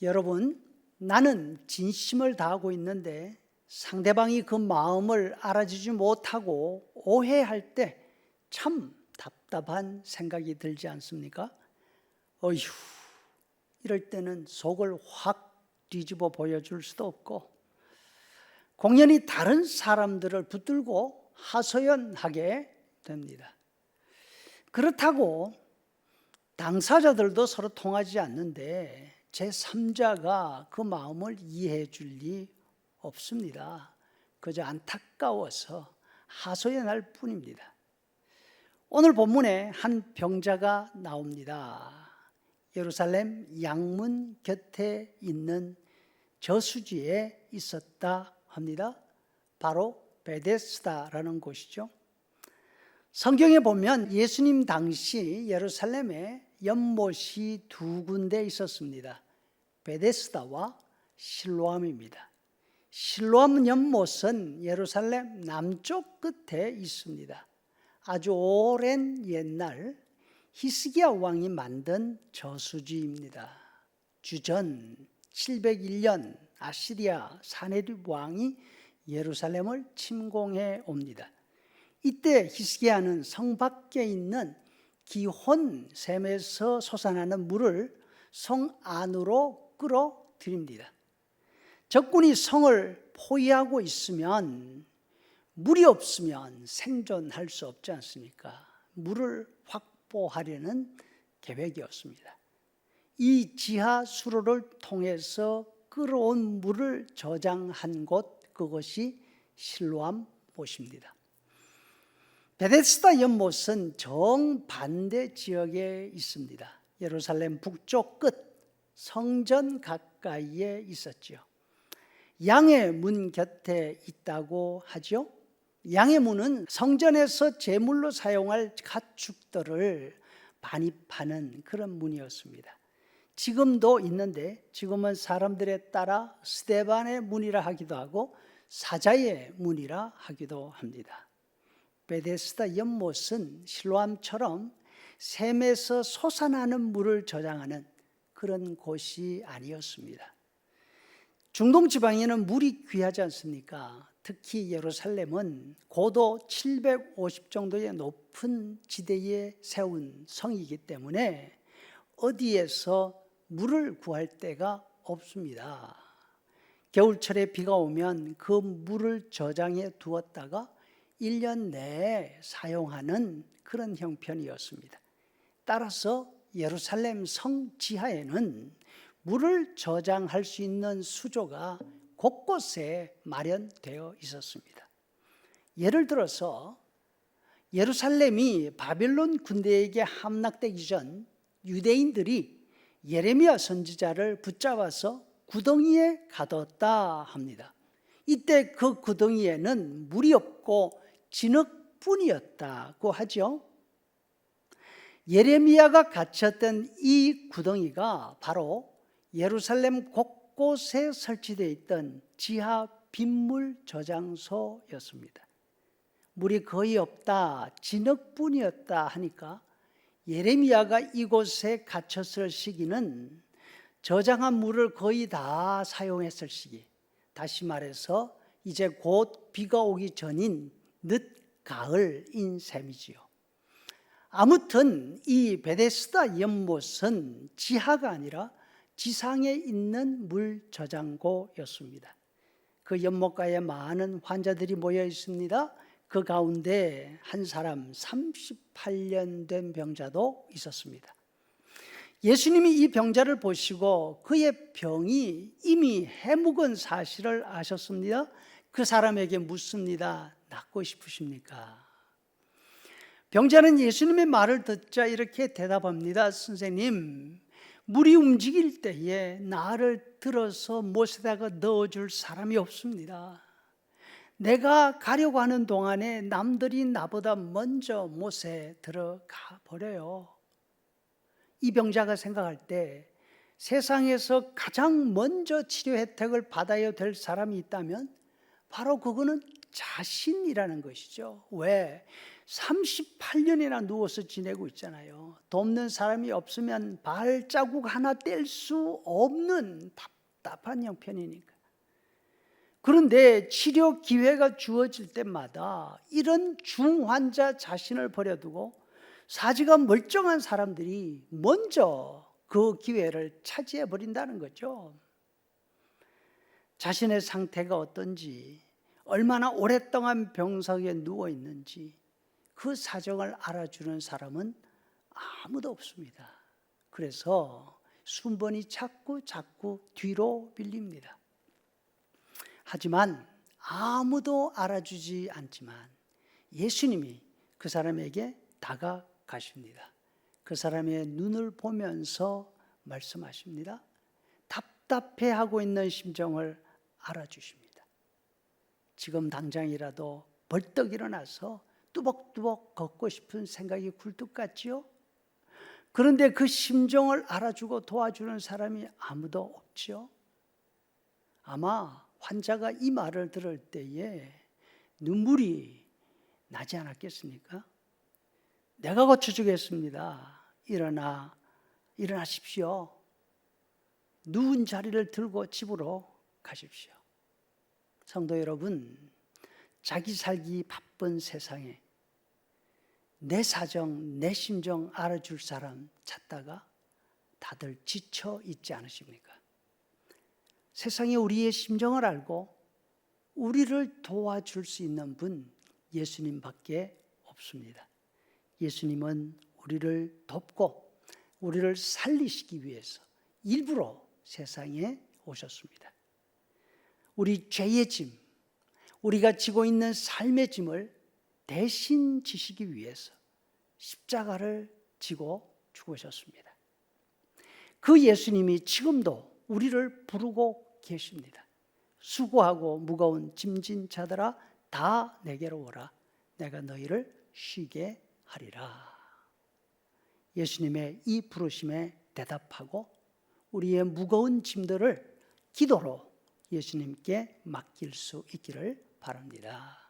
여러분, 나는 진심을 다하고 있는데 상대방이 그 마음을 알아주지 못하고 오해할 때 참 답답한 생각이 들지 않습니까? 어휴, 이럴 때는 속을 확 뒤집어 보여줄 수도 없고 공연히 다른 사람들을 붙들고 하소연하게 됩니다. 그렇다고 당사자들도 서로 통하지 않는데 제3자가 그 마음을 이해해 줄 리 없습니다. 그저 안타까워서 하소연할 뿐입니다. 오늘 본문에 한 병자가 나옵니다. 예루살렘 양문 곁에 있는 저수지에 있었다 합니다. 바로 베데스다라는 곳이죠. 성경에 보면 예수님 당시 예루살렘에 연못이 두 군데 있었습니다. 베데스다와 실로암입니다. 실로암 연못은 예루살렘 남쪽 끝에 있습니다. 아주 오랜 옛날 히스기야 왕이 만든 저수지입니다. 주전 701년 아시리아 사네립 왕이 예루살렘을 침공해 옵니다. 이때 히스기야는 성 밖에 있는 기혼 샘에서 솟아나는 물을 성 안으로 끌어들입니다. 적군이 성을 포위하고 있으면 물이 없으면 생존할 수 없지 않습니까? 물을 확보하려는 계획이었습니다. 이 지하 수로를 통해서 끌어온 물을 저장한 곳, 그것이 실로암 못입니다. 베데스다 연못은 정반대 지역에 있습니다. 예루살렘 북쪽 끝 성전 가까이에 있었지요. 양의 문 곁에 있다고 하죠. 양의 문은 성전에서 제물로 사용할 가축들을 반입하는 그런 문이었습니다. 지금도 있는데 지금은 사람들에 따라 스데반의 문이라 하기도 하고 사자의 문이라 하기도 합니다. 베데스다 연못은 실로암처럼 샘에서 솟아나는 물을 저장하는 그런 곳이 아니었습니다. 중동 지방에는 물이 귀하지 않습니까? 특히 예루살렘은 고도 750 정도의 높은 지대에 세운 성이기 때문에 어디에서 물을 구할 데가 없습니다. 겨울철에 비가 오면 그 물을 저장해 두었다가 1년 내에 사용하는 그런 형편이었습니다. 따라서 예루살렘 성 지하에는 물을 저장할 수 있는 수조가 곳곳에 마련되어 있었습니다. 예를 들어서 예루살렘이 바벨론 군대에게 함락되기 전 유대인들이 예레미야 선지자를 붙잡아서 구덩이에 가뒀다 합니다. 이때 그 구덩이에는 물이 없고 진흙뿐이었다고 하죠. 예레미야가 갇혔던 이 구덩이가 바로 예루살렘 곳곳에 설치되어 있던 지하 빗물 저장소였습니다. 물이 거의 없다, 진흙뿐이었다 하니까 예레미야가 이곳에 갇혔을 시기는 저장한 물을 거의 다 사용했을 시기, 다시 말해서 이제 곧 비가 오기 전인 늦가을인 셈이지요. 아무튼 이 베데스다 연못은 지하가 아니라 지상에 있는 물 저장고였습니다. 그 연못가에 많은 환자들이 모여 있습니다. 그 가운데 한 사람 38년 된 병자도 있었습니다. 예수님이 이 병자를 보시고 그의 병이 이미 해묵은 사실을 아셨습니다. 그 사람에게 묻습니다. 낫고 싶으십니까? 병자는 예수님의 말을 듣자 이렇게 대답합니다. 선생님, 물이 움직일 때에 나를 들어서 못에다가 넣어줄 사람이 없습니다. 내가 가려고 하는 동안에 남들이 나보다 먼저 못에 들어가 버려요. 이 병자가 생각할 때 세상에서 가장 먼저 치료 혜택을 받아야 될 사람이 있다면 바로 그거는 자신이라는 것이죠. 왜? 38년이나 누워서 지내고 있잖아요. 돕는 사람이 없으면 발자국 하나 뗄 수 없는 답답한 형편이니까. 그런데 치료 기회가 주어질 때마다 이런 중환자 자신을 버려두고 사지가 멀쩡한 사람들이 먼저 그 기회를 차지해 버린다는 거죠. 자신의 상태가 어떤지, 얼마나 오랫동안 병석에 누워 있는지 그 사정을 알아주는 사람은 아무도 없습니다. 그래서 순번이 자꾸 뒤로 밀립니다. 하지만 아무도 알아주지 않지만 예수님이 그 사람에게 다가가십니다. 그 사람의 눈을 보면서 말씀하십니다. 답답해하고 있는 심정을 알아주십니다. 지금 당장이라도 벌떡 일어나서 뚜벅뚜벅 걷고 싶은 생각이 굴뚝 같지요? 그런데 그 심정을 알아주고 도와주는 사람이 아무도 없지요? 아마 환자가 이 말을 들을 때에 눈물이 나지 않았겠습니까? 내가 고쳐주겠습니다. 일어나십시오. 누운 자리를 들고 집으로 가십시오. 성도 여러분, 자기 살기 바쁜 세상에 내 사정, 내 심정 알아줄 사람 찾다가 다들 지쳐 있지 않으십니까? 세상에 우리의 심정을 알고 우리를 도와줄 수 있는 분 예수님밖에 없습니다. 예수님은 우리를 돕고 우리를 살리시기 위해서 일부러 세상에 오셨습니다. 우리 죄의 짐, 우리가 지고 있는 삶의 짐을 대신 지시기 위해서 십자가를 지고 죽으셨습니다. 그 예수님이 지금도 우리를 부르고 계십니다. 수고하고 무거운 짐진 자들아 다 내게로 오라. 내가 너희를 쉬게 하리라. 예수님의 이 부르심에 대답하고 우리의 무거운 짐들을 기도로 예수님께 맡길 수 있기를 바랍니다.